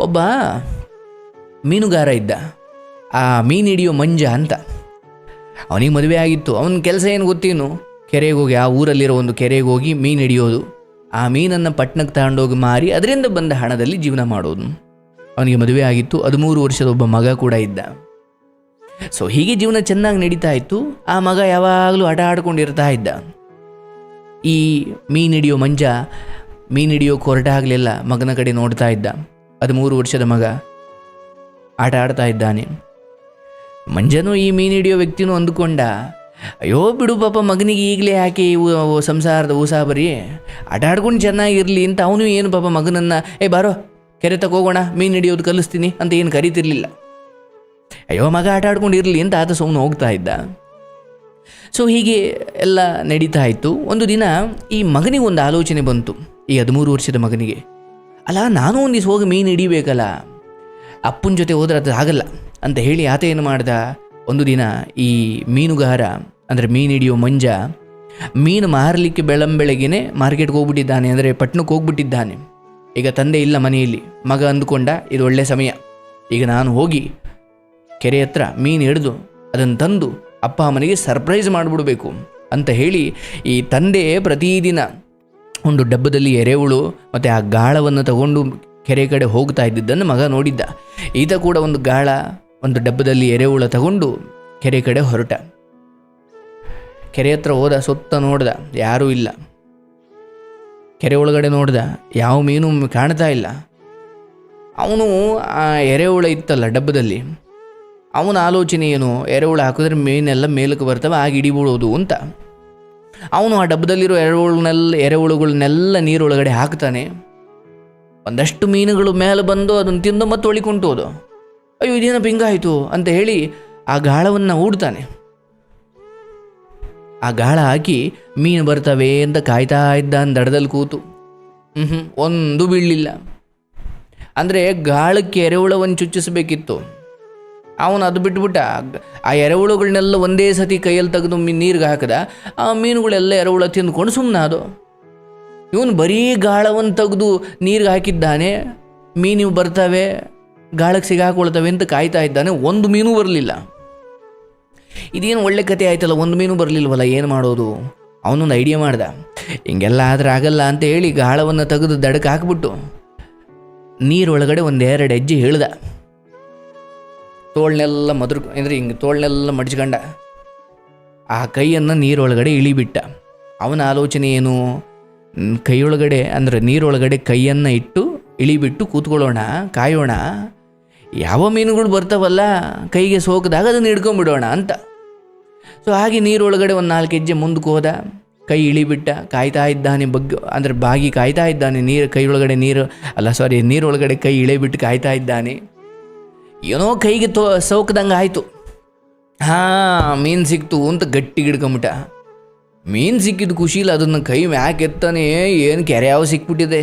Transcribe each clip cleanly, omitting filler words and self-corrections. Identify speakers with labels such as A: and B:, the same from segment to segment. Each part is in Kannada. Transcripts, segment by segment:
A: ಒಬ್ಬ ಮೀನುಗಾರ ಇದ್ದ, ಆ ಮೀನು ಹಿಡಿಯೋ ಮಂಜ ಅಂತ. ಅವನಿಗೆ ಮದುವೆ ಆಗಿತ್ತು. ಅವನ ಕೆಲಸ ಏನು ಗೊತ್ತೇನು, ಕೆರೆಗೆ ಹೋಗಿ, ಆ ಊರಲ್ಲಿರೋ ಒಂದು ಕೆರೆಗೆ ಹೋಗಿ ಮೀನು ಹಿಡಿಯೋದು, ಆ ಮೀನನ್ನು ಪಟ್ಟಣಕ್ಕೆ ತಗೊಂಡೋಗಿ ಮಾರಿ ಅದರಿಂದ ಬಂದ ಹಣದಲ್ಲಿ ಜೀವನ ಮಾಡೋದು. ಅವನಿಗೆ ಮದುವೆ ಆಗಿತ್ತು. 13 ವರ್ಷದ ಒಬ್ಬ ಮಗ ಕೂಡ ಇದ್ದ. ಸೊ ಹೀಗೆ ಜೀವನ ಚೆನ್ನಾಗಿ ನಡೀತಾ ಇತ್ತು. ಆ ಮಗ ಯಾವಾಗಲೂ ಆಟ ಆಡ್ಕೊಂಡಿರ್ತಾ ಇದ್ದ. ಈ ಮೀನು ಹಿಡಿಯೋ ಮಂಜ ಮೀನು ಹಿಡಿಯೋಕೆ ಹೊರಟಾಗಲೆಲ್ಲ ಮಗನ ಕಡೆ ನೋಡ್ತಾ ಇದ್ದ. 13 ವರ್ಷದ ಮಗ ಆಟ ಆಡ್ತಾ ಇದ್ದಾನೆ. ಮಂಜನೂ ಈ ಮೀನು ಹಿಡಿಯೋ ವ್ಯಕ್ತಿನೂ ಅಂದುಕೊಂಡ, ಅಯ್ಯೋ ಬಿಡು ಪಾಪ, ಮಗನಿಗೆ ಈಗಲೇ ಯಾಕೆ ಸಂಸಾರದ ಉಸಾಬರಿ, ಆಟ ಆಡ್ಕೊಂಡು ಚೆನ್ನಾಗಿರಲಿ ಅಂತ. ಅವನು ಏನು ಪಾಪ ಮಗನನ್ನು ಬಾರೋ ಕೆರೆ ತಗೋಗೋಣ, ಮೀನು ಹಿಡಿಯೋದು ಕಲಿಸ್ತೀನಿ ಅಂತ ಏನು ಕರೀತಿರ್ಲಿಲ್ಲ. ಅಯ್ಯೋ ಮಗ ಆಟ ಆಡ್ಕೊಂಡು ಇರಲಿ ಅಂತ ಆತ ಸುಮ್ಮನೆ ಹೋಗ್ತಾ ಇದ್ದ. ಸೊ ಹೀಗೆ ಎಲ್ಲ ನಡೀತಾ ಇತ್ತು. ಒಂದು ದಿನ ಈ ಮಗನಿಗೆ ಒಂದು ಆಲೋಚನೆ ಬಂತು, ಈ 13 ವರ್ಷದ ಮಗನಿಗೆ. ಅಲ್ಲ, ನಾನು ಒಂದು ದಿವಸ ಹೋಗಿ ಮೀನು ಹಿಡಿಬೇಕಲ್ಲ, ಅಪ್ಪನ ಜೊತೆ ಹೋದ್ರೆ ಅದು ಆಗಲ್ಲ ಅಂತ ಹೇಳಿ ಆತ ಏನು ಮಾಡ್ದ, ಒಂದು ದಿನ ಈ ಮೀನುಗಾರ ಅಂದರೆ ಮೀನು ಹಿಡಿಯೋ ಮಂಜ ಮೀನು ಮಾರಲಿಕ್ಕೆ ಬೆಳಂಬೆಳಗ್ಗೆನೆ ಮಾರ್ಕೆಟ್ಗೆ ಹೋಗ್ಬಿಟ್ಟಿದ್ದಾನೆ, ಅಂದರೆ ಪಟ್ಟಣಕ್ಕೆ ಹೋಗ್ಬಿಟ್ಟಿದ್ದಾನೆ. ಈಗ ತಂದೆ ಇಲ್ಲ ಮನೆಯಲ್ಲಿ. ಮಗ ಅಂದುಕೊಂಡ, ಇದು ಒಳ್ಳೆ ಸಮಯ, ಈಗ ನಾನು ಹೋಗಿ ಕೆರೆ ಹತ್ರ ಮೀನು ಹಿಡಿದು ಅದನ್ನು ತಂದು ಅಪ್ಪ ಅಮ್ಮನಿಗೆ ಸರ್ಪ್ರೈಸ್ ಮಾಡಿಬಿಡ್ಬೇಕು ಅಂತ ಹೇಳಿ ಈ ತಂದೆ ಪ್ರತಿದಿನ ಒಂದು ಡಬ್ಬದಲ್ಲಿ ಎರೆಹುಳು ಮತ್ತು ಆ ಗಾಳವನ್ನು ತಗೊಂಡು ಕೆರೆ ಕಡೆ ಹೋಗ್ತಾ ಇದ್ದಿದ್ದನ್ನು ಮಗ ನೋಡಿದ್ದ. ಈತ ಕೂಡ ಒಂದು ಗಾಳ, ಒಂದು ಡಬ್ಬದಲ್ಲಿ ಎರೆಹುಳ ತಗೊಂಡು ಕೆರೆ ಕಡೆ ಹೊರಟ. ಕೆರೆ ಹತ್ರ ಹೋದ, ಸುತ್ತ ನೋಡ್ದ, ಯಾರೂ ಇಲ್ಲ. ಕೆರೆ ಒಳಗಡೆ ನೋಡ್ದ, ಯಾವ ಮೀನು ಕಾಣ್ತಾ ಇಲ್ಲ. ಅವನು ಆ ಎರೆಹುಳ ಇತ್ತಲ್ಲ ಡಬ್ಬದಲ್ಲಿ, ಅವನ ಆಲೋಚನೆ ಏನು, ಎರೆಹುಳ ಹಾಕಿದ್ರೆ ಮೀನೆಲ್ಲ ಮೇಲಕ್ಕೆ ಬರ್ತವೆ, ಆಗ ಹಿಡಿಬಿಡೋದು ಅಂತ. ಅವನು ಆ ಡಬ್ಬದಲ್ಲಿರೋ ಎರೆಹುಳುಗಳನ್ನೆಲ್ಲ ನೀರೊಳಗಡೆ ಹಾಕ್ತಾನೆ. ಒಂದಷ್ಟು ಮೀನುಗಳು ಮೇಲೆ ಬಂದು ಅದನ್ನು ತಿಂದು ಮತ್ತೆ ಒಳಿಕೊಂಡು ಹೋದು. ಅಯ್ಯೋ ಇದೇನೋ ಹಿಂಗಾಯಿತು ಅಂತ ಹೇಳಿ ಆ ಗಾಳವನ್ನು ಹೂಡ್ತಾನೆ. ಆ ಗಾಳ ಹಾಕಿ ಮೀನು ಬರ್ತವೆ ಅಂತ ಕಾಯ್ತಾ ಇದ್ದ ದಡದಲ್ಲಿ ಕೂತು. ಒಂದು ಬೀಳಲಿಲ್ಲ. ಅಂದರೆ ಗಾಳಕ್ಕೆ ಎರೆಹುಳವನ್ನು ಚುಚ್ಚಿಸಬೇಕಿತ್ತು. ಅವನು ಅದು ಬಿಟ್ಬಿಟ್ಟ. ಆ ಎರೆಹುಳುಗಳನ್ನೆಲ್ಲ ಒಂದೇ ಸತಿ ಕೈಯಲ್ಲಿ ತೆಗೆದು ನೀರಿಗೆ ಹಾಕಿದ. ಆ ಮೀನುಗಳೆಲ್ಲ ಎರೆಹುಳ ತಿಂದ್ಕೊಂಡು ಸುಮ್ಮನೆ ಅದು. ಇವನು ಬರೀ ಗಾಳವನ್ನು ತೆಗೆದು ನೀರಿಗೆ ಹಾಕಿದ್ದಾನೆ, ಮೀನು ಬರ್ತವೆ, ಗಾಳಕ್ಕೆ ಸಿಗಾಕೊಳ್ತವೆ ಅಂತ ಕಾಯ್ತಾ ಇದ್ದಾನೆ. ಒಂದು ಮೀನು ಬರಲಿಲ್ಲ. ಇದೇನು ಒಳ್ಳೆ ಕತೆ ಆಯ್ತಲ್ಲ, ಒಂದು ಮೀನು ಬರಲಿಲ್ವಲ್ಲ, ಏನು ಮಾಡೋದು? ಅವನೊಂದು ಐಡಿಯಾ ಮಾಡ್ದ. ಹಿಂಗೆಲ್ಲ ಆದ್ರೆ ಆಗಲ್ಲ ಅಂತ ಹೇಳಿ ಗಾಳವನ್ನು ತೆಗೆದು ದಡಕ್ಕೆ ಹಾಕ್ಬಿಟ್ಟು ನೀರೊಳಗಡೆ 1-2 ಹೆಜ್ಜೆ ಇಳ್ದ. ತೋಳ್ನೆಲ್ಲ ಅಂದರೆ ಹಿಂಗೆ ತೋಳ್ನೆಲ್ಲ ಮಡ್ಚ್ಕೊಂಡ. ಆ ಕೈಯನ್ನು ನೀರೊಳಗಡೆ ಇಳಿಬಿಟ್ಟ. ಅವನ ಆಲೋಚನೆ ಏನು, ಕೈಯೊಳಗಡೆ ಅಂದರೆ ನೀರೊಳಗಡೆ ಕೈಯನ್ನು ಇಟ್ಟು ಇಳಿಬಿಟ್ಟು ಕೂತ್ಕೊಳ್ಳೋಣ, ಕಾಯೋಣ, ಯಾವ ಮೀನುಗಳು ಬರ್ತಾವಲ್ಲ ಕೈಗೆ ಸೋಕಿದಾಗ ಅದನ್ನು ಹಿಡ್ಕೊಂಬಿಡೋಣ ಅಂತ. ಸೊ ಹಾಗೆ ನೀರೊಳಗಡೆ 4 ಹೆಜ್ಜೆ ಮುಂದಕ್ಕೆ ಹೋದ. ಕೈ ಇಳಿಬಿಟ್ಟ, ಕಾಯ್ತಾ ಇದ್ದಾನೆ, ಬಾಗಿ ಕಾಯ್ತಾ ಇದ್ದಾನೆ. ನೀರೊಳಗಡೆ ಕೈ ಇಳಿಬಿಟ್ಟು ಕಾಯ್ತಾ ಇದ್ದಾನೆ. ಏನೋ ಕೈಗೆ ಸೋಕ್ದಂಗೆ ಆಯಿತು. ಮೀನು ಸಿಕ್ತು ಅಂತ ಗಟ್ಟಿ ಹಿಡ್ಕೊಂಬಿಟ್ಟ. ಮೀನು ಸಿಕ್ಕಿದ ಖುಷಿಲ್ಲ, ಅದನ್ನು ಕೈ ಮ್ಯಾಕೆ ಎತ್ತಾನೆ, ಏನು ಕೆರೆ ಹಾವು ಸಿಕ್ಬಿಟ್ಟಿದೆ.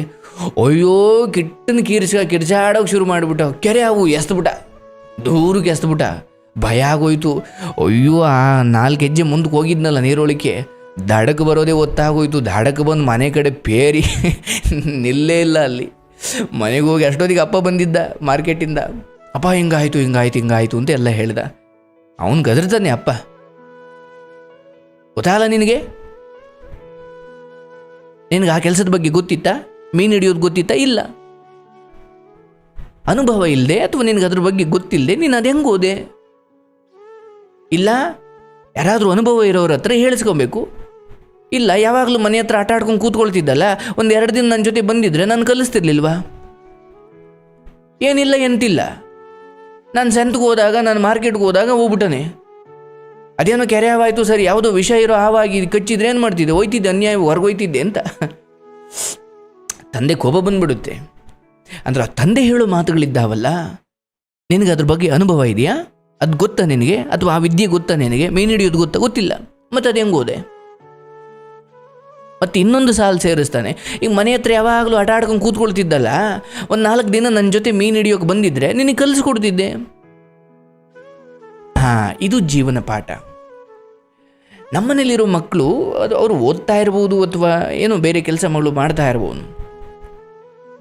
A: ಅಯ್ಯೋ ಕಿಟ್ಟನ್ನು ಕಿರ್ಚಾಡೋಕೆ ಶುರು ಮಾಡಿಬಿಟ್ಟ. ಕೆರೆ ಹಾವು ಎಸ್ಬಿಟ್ಟ, ದೂರಕ್ಕೆ ಎಸ್ಬಿಟ್ಟ. ಭಯ ಆಗೋಯ್ತು. ಅಯ್ಯೋ ಆ 4 ಹೆಜ್ಜೆ ಮುಂದಕ್ಕೆ ಹೋಗಿದ್ನಲ್ಲ ನೀರೊಳಕ್ಕೆ, ದಡಕ್ಕೆ ಬರೋದೇ ಒತ್ತಾಗೋಯ್ತು. ದಡಕ್ಕೆ ಬಂದು ಮನೆ ಕಡೆ ಪೇರಿ ನಿಲ್ಲೇ ಇಲ್ಲ ಅಲ್ಲಿ. ಮನೆಗೆ ಹೋಗಿ ಅಷ್ಟೊತ್ತಿಗೆ ಅಪ್ಪ ಬಂದಿದ್ದ ಮಾರ್ಕೆಟಿಂದ. ಅಪ್ಪ ಹಿಂಗಾಯ್ತು ಅಂತ ಎಲ್ಲ ಹೇಳ್ದ. ಅವನು ಗದರ್ತಾನೆ. ಅಪ್ಪ ಗೊತ್ತಾಗಲ್ಲ ನಿನಗೆ ಆ ಕೆಲಸದ ಬಗ್ಗೆ ಗೊತ್ತಿತ್ತಾ? ಮೀನು ಹಿಡಿಯೋದು ಗೊತ್ತಿತ್ತಾ? ಇಲ್ಲ. ಅನುಭವ ಇಲ್ಲದೆ ಅಥವಾ ನಿನಗೆ ಅದ್ರ ಬಗ್ಗೆ ಗೊತ್ತಿಲ್ಲದೆ ನೀನು ಅದು ಹೆಂಗೆ ಓದೆ? ಇಲ್ಲ, ಯಾರಾದರೂ ಅನುಭವ ಇರೋರ ಹತ್ರ ಹೇಳಿಸ್ಕೊಬೇಕು. ಇಲ್ಲ, ಯಾವಾಗಲೂ ಮನೆ ಹತ್ರ ಆಟ ಆಡ್ಕೊಂಡು ಕೂತ್ಕೊಳ್ತಿದ್ದಲ್ಲ, 1-2 ದಿನ ನನ್ನ ಜೊತೆ ಬಂದಿದ್ರೆ ನಾನು ಕಲಿಸ್ತಿರ್ಲಿಲ್ವಾ? ಏನಿಲ್ಲ ಎಂತಿಲ್ಲ, ನಾನು ಸಂತೆಗೆ ಹೋದಾಗ, ನಾನು ಮಾರ್ಕೆಟ್ಗೆ ಹೋದಾಗ ಹೋಗ್ಬಿಟ್ಟನೆ. ಅದೇನೋ ಕೆರೆ ಹಾವಾಯಿತು ಸರಿ, ಯಾವುದೋ ವಿಷ ಇರೋ ಹಾವಾಗಿ ಕಚ್ಚಿದ್ರೆ ಏನು ಮಾಡ್ತಿದ್ದೆ? ಹೋಯ್ತಿದ್ದೆ, ಅನ್ಯಾಯ ಹೊರಗೋಯ್ತಿದ್ದೆ ಅಂತ ತಂದೆ ಕೋಪ ಬಂದ್ಬಿಡುತ್ತೆ. ಅಂದ್ರೆ ಆ ತಂದೆ ಹೇಳೋ ಮಾತುಗಳಿದ್ದಾವಲ್ಲ, ನಿನಗೆ ಅದ್ರ ಬಗ್ಗೆ ಅನುಭವ ಇದೆಯಾ? ಅದು ಗೊತ್ತಾ ನಿನಗೆ? ಅಥವಾ ಆ ವಿದ್ಯೆ ಗೊತ್ತಾ ನಿನಗೆ? ಮೀನು ಹಿಡಿಯೋದು ಗೊತ್ತಾ? ಗೊತ್ತಿಲ್ಲ. ಮತ್ತು ಅದು ಹೆಂಗೆ ಹೋದೆ? ಮತ್ತು ಇನ್ನೊಂದು ಸಾಲು ಸೇರಿಸ್ತಾನೆ. ಈಗ ಮನೆ ಹತ್ರ ಯಾವಾಗಲೂ ಆಟ ಆಡ್ಕೊಂಡು ಕೂತ್ಕೊಳ್ತಿದ್ದಲ್ಲ, 4 ದಿನ ನನ್ನ ಜೊತೆ ಮೀನು ಹಿಡಿಯೋಕೆ ಬಂದಿದ್ರೆ ನಿನಗೆ ಕಲಿಸ್ಕೊಡ್ತಿದ್ದೆ. ಇದು ಜೀವನ ಪಾಠ. ನಮ್ಮನೇಲಿರೋ ಮಕ್ಕಳು ಅವರು ಓದ್ತಾ ಇರ್ಬೋದು ಅಥವಾ ಏನೋ ಬೇರೆ ಕೆಲಸ ಮಾಡ್ತಾ ಇರ್ಬೋದು.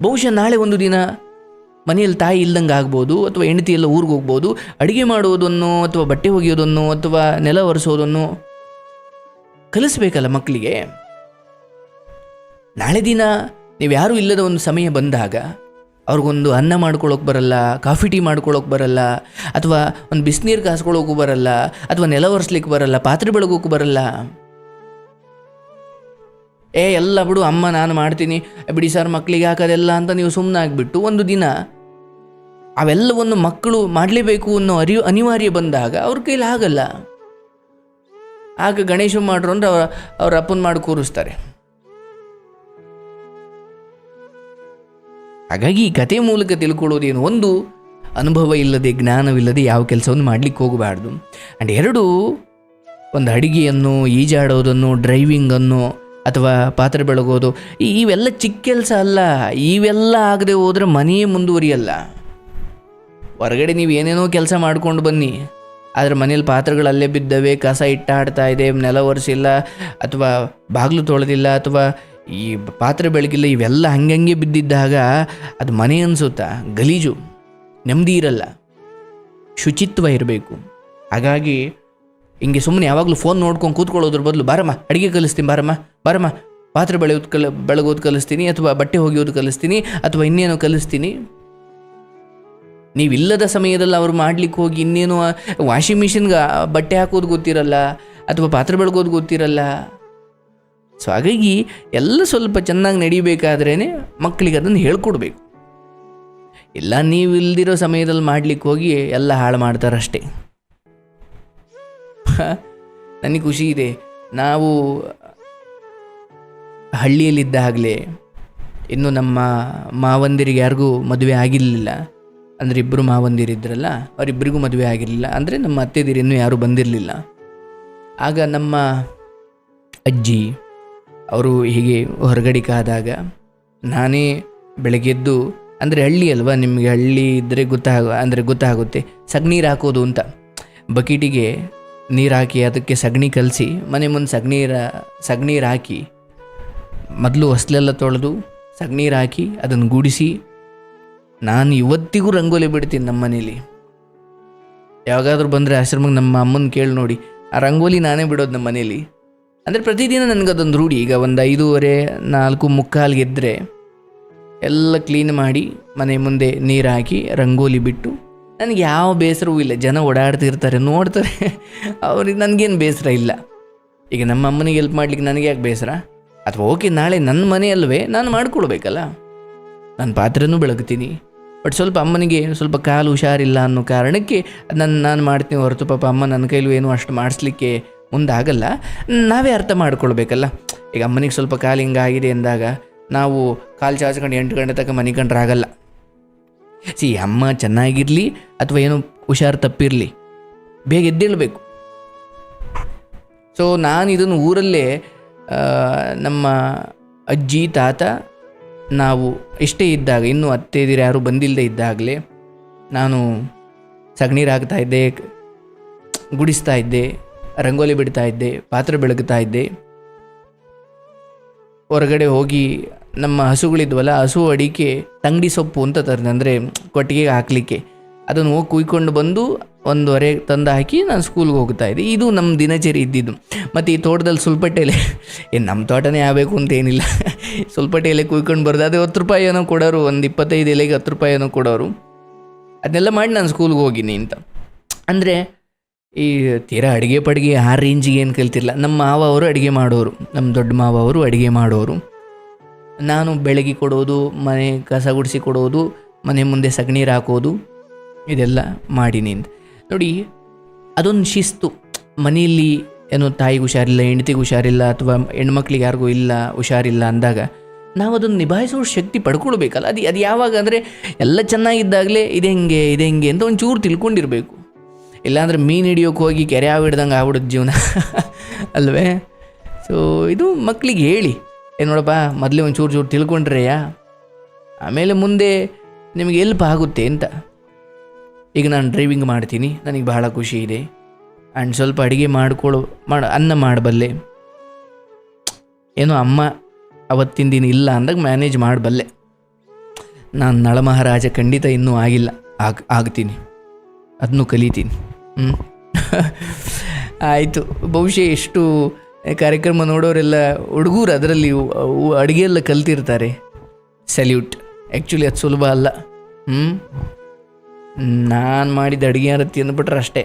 A: ಬಹುಶಃ ನಾಳೆ ಒಂದು ದಿನ ಮನೆಯಲ್ಲಿ ತಾಯಿ ಇಲ್ದಂಗೆ ಆಗ್ಬೋದು, ಅಥವಾ ಹೆಂಡತಿ ಎಲ್ಲ ಊರಿಗೆ ಹೋಗ್ಬೋದು. ಅಡುಗೆ ಮಾಡೋದನ್ನು ಅಥವಾ ಬಟ್ಟೆ ಒಗೆಯೋದನ್ನು ಅಥವಾ ನೆಲ ಒರೆಸೋದನ್ನು ಕಲಿಸ್ಬೇಕಲ್ಲ ಮಕ್ಕಳಿಗೆ. ನಾಳೆ ದಿನ ನೀವು ಯಾರೂ ಇಲ್ಲದ ಒಂದು ಸಮಯ ಬಂದಾಗ ಅವ್ರಿಗೊಂದು ಅನ್ನ ಮಾಡ್ಕೊಳ್ಳೋಕೆ ಬರಲ್ಲ, ಕಾಫಿ ಟೀ ಮಾಡ್ಕೊಳ್ಳೋಕೆ ಬರಲ್ಲ, ಅಥವಾ ಒಂದು ಬಿಸಿನೀರು ಕಾಸ್ಕೊಳ್ಳೋಕ್ಕೂ ಬರಲ್ಲ, ಅಥವಾ ನೆಲ ಒರೆಸ್ಲಿಕ್ಕೆ ಬರಲ್ಲ, ಪಾತ್ರೆ ಬೆಳಗೋಕ್ಕೂ ಬರಲ್ಲ. ಎಲ್ಲ ಬಿಡು ಅಮ್ಮ ನಾನು ಮಾಡ್ತೀನಿ, ಬಿಡಿ ಸರ್ ಮಕ್ಕಳಿಗೆ ಹಾಕೋದೆಲ್ಲ ಅಂತ ನೀವು ಸುಮ್ಮನೆ ಆಗಿಬಿಟ್ಟು ಒಂದು ದಿನ ಅವೆಲ್ಲವನ್ನು ಮಕ್ಕಳು ಮಾಡಲೇಬೇಕು ಅನ್ನೋ ಅನಿವಾರ್ಯ ಬಂದಾಗ ಅವ್ರ ಕೈಲಿ ಆಗಲ್ಲ. ಆಗ ಗಣೇಶ ಮಾಡ್ರು ಅಂದ್ರೆ ಅವ್ರ ಅಪ್ಪನ ಮಾಡಿ ಕೂರಿಸ್ತಾರೆ. ಹಾಗಾಗಿ ಈ ಕಥೆ ಮೂಲಕ ತಿಳ್ಕೊಳ್ಳೋದೇನು, ಒಂದು, ಅನುಭವ ಇಲ್ಲದೆ ಜ್ಞಾನವಿಲ್ಲದೆ ಯಾವ ಕೆಲಸವನ್ನು ಮಾಡಲಿಕ್ಕೆ ಹೋಗಬಾರ್ದು. ಆ್ಯಂಡ್ 2, ಒಂದು ಅಡುಗೆಯನ್ನು, ಈಜಾಡೋದನ್ನು, ಡ್ರೈವಿಂಗನ್ನು ಅಥವಾ ಪಾತ್ರೆ ಬೆಳಗೋದು ಇವೆಲ್ಲ ಚಿಕ್ಕ ಕೆಲಸ ಅಲ್ಲ. ಇವೆಲ್ಲ ಆಗದೆ ಹೋದರೆ ಮನೆಯೇ ಮುಂದುವರಿಯಲ್ಲ. ಹೊರಗಡೆ ನೀವು ಏನೇನೋ ಕೆಲಸ ಮಾಡ್ಕೊಂಡು ಬನ್ನಿ, ಆದರೆ ಮನೇಲಿ ಪಾತ್ರೆಗಳು ಅಲ್ಲೇ ಬಿದ್ದವೆ, ಕಸ ಇಟ್ಟಾಡ್ತಾ ಇದೆ, ನೆಲ ಒರೆಸಿಲ್ಲ, ಅಥವಾ ಬಾಗಿಲು ತೊಳೆದಿಲ್ಲ, ಅಥವಾ ಈ ಪಾತ್ರೆ ಬೆಳಗಿಲ್ಲ, ಇವೆಲ್ಲ ಹಂಗಂಗೆ ಬಿದ್ದಿದ್ದಾಗ ಅದು ಮನೆ ಅನಿಸುತ್ತಾ? ಗಲೀಜು, ನೆಮ್ಮದಿ ಇರಲ್ಲ, ಶುಚಿತ್ವ ಇರಬೇಕು. ಹಾಗಾಗಿ ಹಿಂಗೆ ಸುಮ್ಮನೆ ಯಾವಾಗಲೂ ಫೋನ್ ನೋಡ್ಕೊಂಡು ಕೂತ್ಕೊಳ್ಳೋದ್ರ ಬದಲು, ಬಾರಮ್ಮ ಅಡುಗೆ ಕಲಿಸ್ತೀನಿ, ಬಾರಮ್ಮ ಪಾತ್ರೆ ಬೆಳಗೋದು ಕಲಿಸ್ತೀನಿ, ಅಥವಾ ಬಟ್ಟೆ ಒಗೆಯೋದು ಕಲಿಸ್ತೀನಿ, ಅಥವಾ ಇನ್ನೇನೋ ಕಲಿಸ್ತೀನಿ. ನೀವಿಲ್ಲದ ಸಮಯದಲ್ಲಿ ಅವ್ರು ಮಾಡ್ಲಿಕ್ಕೆ ಹೋಗಿ ಇನ್ನೇನು ವಾಷಿಂಗ್ ಮಿಷಿನ್ಗೆ ಬಟ್ಟೆ ಹಾಕೋದು ಗೊತ್ತಿರಲ್ಲ, ಅಥವಾ ಪಾತ್ರೆ ಬೆಳಗೋದು ಗೊತ್ತಿರಲ್ಲ. ಸೊ ಹಾಗಾಗಿ ಎಲ್ಲ ಸ್ವಲ್ಪ ಚೆನ್ನಾಗಿ ನಡಿಬೇಕಾದ್ರೇ ಮಕ್ಕಳಿಗೆ ಅದನ್ನು ಹೇಳ್ಕೊಡ್ಬೇಕು. ಇಲ್ಲ ನೀವು ಇಲ್ದಿರೋ ಸಮಯದಲ್ಲಿ ಮಾಡ್ಲಿಕ್ಕೆ ಹೋಗಿ ಎಲ್ಲ ಹಾಳು ಮಾಡ್ತಾರಷ್ಟೇ. ನನಗೆ ಖುಷಿ ಇದೆ, ನಾವು ಹಳ್ಳಿಯಲ್ಲಿದ್ದಾಗಲೇ ಇನ್ನು ನಮ್ಮ ಮಾವಂದಿರಿಗೆ ಯಾರಿಗೂ ಮದುವೆ ಆಗಿರಲಿಲ್ಲ. ಅಂದರೆ 2 ಮಾವಂದಿರಿದ್ರಲ್ಲ, ಅವರಿಬ್ಬರಿಗೂ ಮದುವೆ ಆಗಿರಲಿಲ್ಲ. ಅಂದರೆ ನಮ್ಮ ಅತ್ತೆದಿರು ಇನ್ನೂ ಯಾರೂ ಬಂದಿರಲಿಲ್ಲ. ಆಗ ನಮ್ಮ ಅಜ್ಜಿ ಅವರು ಹೀಗೆ ಹೊರಗಡಿಕಾದಾಗ ನಾನೇ ಬೆಳಗ್ಗೆದ್ದು, ಅಂದರೆ ಹಳ್ಳಿ ಅಲ್ವಾ, ನಿಮಗೆ ಹಳ್ಳಿ ಇದ್ದರೆ ಗೊತ್ತಾಗುತ್ತೆ, ಸಗಣೀರು ಹಾಕೋದು ಅಂತ. ಬಕೀಟಿಗೆ ನೀರು ಹಾಕಿ ಅದಕ್ಕೆ ಸಗಣಿ ಕಲಸಿ ಮನೆ ಮುಂದೆ ಸಗಣೀರು ಹಾಕಿ, ಮೊದಲು ಹೊಸ್ಲೆಲ್ಲ ತೊಳೆದು ಸಗಣೀರು ಹಾಕಿ ಅದನ್ನು ಗುಡಿಸಿ, ನಾನು ಇವತ್ತಿಗೂ ರಂಗೋಲಿ ಬಿಡ್ತೀನಿ ನಮ್ಮ ಮನೇಲಿ. ಯಾವಾಗಾದ್ರೂ ಬಂದರೆ ಆಶ್ರಮಕ್ಕೆ ನಮ್ಮ ಅಮ್ಮನ ಕೇಳಿ ನೋಡಿ, ಆ ರಂಗೋಲಿ ನಾನೇ ಬಿಡೋದು ನಮ್ಮ ಮನೇಲಿ. ಅಂದರೆ ಪ್ರತಿದಿನ ನನಗದೊಂದು ರೂಢಿ. ಈಗ ಒಂದು 5:30, 4:45 ಎದ್ದರೆ ಎಲ್ಲ ಕ್ಲೀನ್ ಮಾಡಿ ಮನೆ ಮುಂದೆ ನೀರು ಹಾಕಿ ರಂಗೋಲಿ ಬಿಟ್ಟು, ನನಗೆ ಯಾವ ಬೇಸರವೂ ಇಲ್ಲ. ಜನ ಓಡಾಡ್ತಿರ್ತಾರೆ, ನೋಡ್ತಾರೆ, ಅವ್ರಿಗೆ ನನಗೇನು ಬೇಸರ ಇಲ್ಲ. ಈಗ ನಮ್ಮ ಅಮ್ಮನಿಗೆ ಹೆಲ್ಪ್ ಮಾಡ್ಲಿಕ್ಕೆ ನನಗೆ ಯಾಕೆ ಬೇಸರ? ಅಥವಾ ಓಕೆ, ನಾಳೆ ನನ್ನ ಮನೆ ಅಲ್ವೇ, ನಾನು ಮಾಡ್ಕೊಳ್ಬೇಕಲ್ಲ. ನಾನು ಪಾತ್ರೆನೂ ಬೆಳಗ್ತೀನಿ, ಬಟ್ ಸ್ವಲ್ಪ ಅಮ್ಮನಿಗೆ ಸ್ವಲ್ಪ ಕಾಲು ಹುಷಾರಿಲ್ಲ ಅನ್ನೋ ಕಾರಣಕ್ಕೆ ನಾನು ಮಾಡ್ತೀನಿ ಹೊರತು ಪಾಪ ಅಮ್ಮ ನನ್ನ ಕೈಲೂ ಏನೂ ಅಷ್ಟು ಮಾಡಿಸ್ಲಿಕ್ಕೆ ಮುಂದಾಗಲ್ಲ. ನಾವೇ ಅರ್ಥ ಮಾಡ್ಕೊಳ್ಬೇಕಲ್ಲ. ಈಗ ಅಮ್ಮನಿಗೆ ಸ್ವಲ್ಪ ಕಾಲು ಹಿಂಗಾಗಿದೆ ಅಂದಾಗ ನಾವು ಕಾಲು ಚಾಚ್ಕೊಂಡು 8 ಗಂಟೆ ತನಕ ಮನೆ ಕಂಡ್ರೆ ಆಗಲ್ಲ. ಅಮ್ಮ ಚೆನ್ನಾಗಿರಲಿ ಅಥವಾ ಏನೋ ಹುಷಾರು ತಪ್ಪಿರಲಿ, ಬೇಗ ಎದ್ದೇಳಬೇಕು. ಸೊ ನಾನು ಇದನ್ನು ಊರಲ್ಲೇ ನಮ್ಮ ಅಜ್ಜಿ ತಾತ ನಾವು ಇಷ್ಟೇ ಇದ್ದಾಗ, ಇನ್ನೂ ಅತ್ತೆದಿರು ಯಾರು ಬಂದಿಲ್ಲದೆ ಇದ್ದಾಗಲೇ ನಾನು ಸಗಣೀರು ಹಾಕ್ತಾ ಇದ್ದೆ, ಗುಡಿಸ್ತಾ ಇದ್ದೆ, ರಂಗೋಲಿ ಬಿಡ್ತಾ ಇದ್ದೆ, ಪಾತ್ರೆ ಬೆಳಗ್ತಾ ಇದ್ದೆ. ಹೊರಗಡೆ ಹೋಗಿ ನಮ್ಮ ಹಸುಗಳಿದ್ವಲ್ಲ, ಹಸು ಅಡಿಕೆ ತಂಗಡಿ ಸೊಪ್ಪು ಅಂತ ತರ್ತೀನಿ, ಅಂದರೆ ಕೊಟ್ಟಿಗೆಗೆ ಹಾಕಲಿಕ್ಕೆ, ಅದನ್ನು ಹೋಗಿ ಕುಯ್ಕೊಂಡು ಬಂದು 1:15 ತಂದು ಹಾಕಿ ನಾನು ಸ್ಕೂಲ್ಗೆ ಹೋಗ್ತಾ ಇದ್ದೆ. ಇದು ನಮ್ಮ ದಿನಚರಿ ಇದ್ದಿದ್ದು. ಮತ್ತು ಈ ತೋಟದಲ್ಲಿ ಸುಲ್ಪಟ್ಟೆ ಎಲೆ, ನಮ್ಮ ತೋಟನೇ ಆಗಬೇಕು ಅಂತೇನಿಲ್ಲ, ಸುಲ್ಪಟ್ಟೆ ಎಲೆ ಕುಯ್ಕೊಂಡು ಬರೋದು. ಅದು 10 ರೂಪಾಯಿ ಏನೋ ಕೊಡೋರು, ಒಂದು 25 ಎಲೆಗೆ 10 ರೂಪಾಯಿ ಏನೋ ಕೊಡೋರು. ಅದನ್ನೆಲ್ಲ ಮಾಡಿ ನಾನು ಸ್ಕೂಲ್ಗೆ ಹೋಗಿನಿ ಅಂತ. ಅಂದರೆ ಈ ತೀರಾ ಅಡುಗೆ ಪಡುಗೆ ಆ ರೇಂಜಿಗೆ ಏನು ಕಲ್ತಿಲ್ಲ. ನಮ್ಮ ಮಾವ ಅವರು ಅಡುಗೆ ಮಾಡೋರು, ನಮ್ಮ ದೊಡ್ಡ ಮಾವ ಅವರು ಅಡುಗೆ ಮಾಡೋರು. ನಾನು ಬೆಳಗ್ಗೆ ಕೊಡೋದು, ಮನೆ ಕಸ ಗುಡಿಸಿ ಕೊಡೋದು, ಮನೆ ಮುಂದೆ ಸಗಣೀರು ಹಾಕೋದು, ಇದೆಲ್ಲ ಮಾಡೀನಿ ಅಂತ. ನೋಡಿ, ಅದೊಂದು ಶಿಸ್ತು. ಮನೆಯಲ್ಲಿ ಏನೋ ತಾಯಿಗೆ ಹುಷಾರಿಲ್ಲ, ಹೆಂಡತಿಗೆ ಹುಷಾರಿಲ್ಲ, ಅಥವಾ ಹೆಣ್ಮಕ್ಳಿಗೆ ಯಾರಿಗೂ ಇಲ್ಲ ಹುಷಾರಿಲ್ಲ ಅಂದಾಗ ನಾವು ಅದನ್ನು ನಿಭಾಯಿಸೋ ಶಕ್ತಿ ಪಡ್ಕೊಳ್ಬೇಕಲ್ಲ. ಅದು ಯಾವಾಗ ಅಂದರೆ ಎಲ್ಲ ಚೆನ್ನಾಗಿದ್ದಾಗಲೇ ಇದೆ ಹೆಂಗೆ ಅಂತ ಒಂಚೂರು ತಿಳ್ಕೊಂಡಿರಬೇಕು. ಇಲ್ಲಾಂದರೆ ಮೀನು ಹಿಡಿಯೋಕೆ ಹೋಗಿ ಕೆರೆ ಹಿಡ್ದಂಗೆ ಆಗ್ಬಿಡೋದು ಜೀವನ ಅಲ್ವೇ? ಸೊ ಇದು ಮಕ್ಕಳಿಗೆ ಹೇಳಿ, ನೋಡಪ್ಪ ಮೊದಲೇ ಒಂಚೂರು ತಿಳ್ಕೊಂಡ್ರೆಯ ಆಮೇಲೆ ಮುಂದೆ ನಿಮಗೆ ಎಲ್ಪ್ ಆಗುತ್ತೆ ಅಂತ. ಈಗ ನಾನು ಡ್ರೈವಿಂಗ್ ಮಾಡ್ತೀನಿ, ನನಗೆ ಬಹಳ ಖುಷಿ ಇದೆ. ಆ್ಯಂಡ್ ಸ್ವಲ್ಪ ಅಡುಗೆ ಅನ್ನ ಮಾಡಬಲ್ಲೆ. ಏನೋ ಅಮ್ಮ ಅವತ್ತಿನ ದಿನ ಇಲ್ಲ ಅಂದಾಗ ಮ್ಯಾನೇಜ್ ಮಾಡಬಲ್ಲೆ. ನಾನು ನಳಮಹಾರಾಜ ಖಂಡಿತ ಇನ್ನೂ ಆಗಿಲ್ಲ, ಆಗ್ತೀನಿ, ಅದನ್ನು ಕಲಿತೀನಿ. ಆಯಿತು. ಬಹುಶಃ ಎಷ್ಟು ಕಾರ್ಯಕ್ರಮ ನೋಡೋರೆಲ್ಲ ಹುಡುಗರು ಅದರಲ್ಲಿ ಅಡುಗೆ ಎಲ್ಲ ಕಲ್ತಿರ್ತಾರೆ. ಸಲ್ಯೂಟ್. ಆ್ಯಕ್ಚುಲಿ ಅದು ಸುಲಭ ಅಲ್ಲ. ನಾನು ಮಾಡಿದ ಅಡುಗೆ ರತ್ತಿ ಅಂದ್ಬಿಟ್ರೆ ಅಷ್ಟೇ,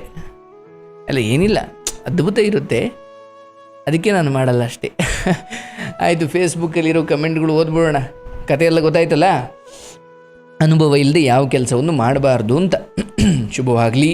A: ಅಲ್ಲ ಏನಿಲ್ಲ, ಅದ್ಭುತ ಇರುತ್ತೆ, ಅದಕ್ಕೆ ನಾನು ಮಾಡಲ್ಲ ಅಷ್ಟೇ. ಆಯಿತು, ಫೇಸ್ಬುಕ್ಕಲ್ಲಿರೋ ಕಮೆಂಟ್ಗಳು ಓದ್ಬಿಡೋಣ. ಕಥೆಯೆಲ್ಲ ಗೊತ್ತಾಯ್ತಲ್ಲ. ಅನುಭವ ಇಲ್ಲದೆ ಯಾವ ಕೆಲಸವನ್ನು ಮಾಡಬಾರ್ದು ಅಂತ. ಶುಭವಾಗಲಿ.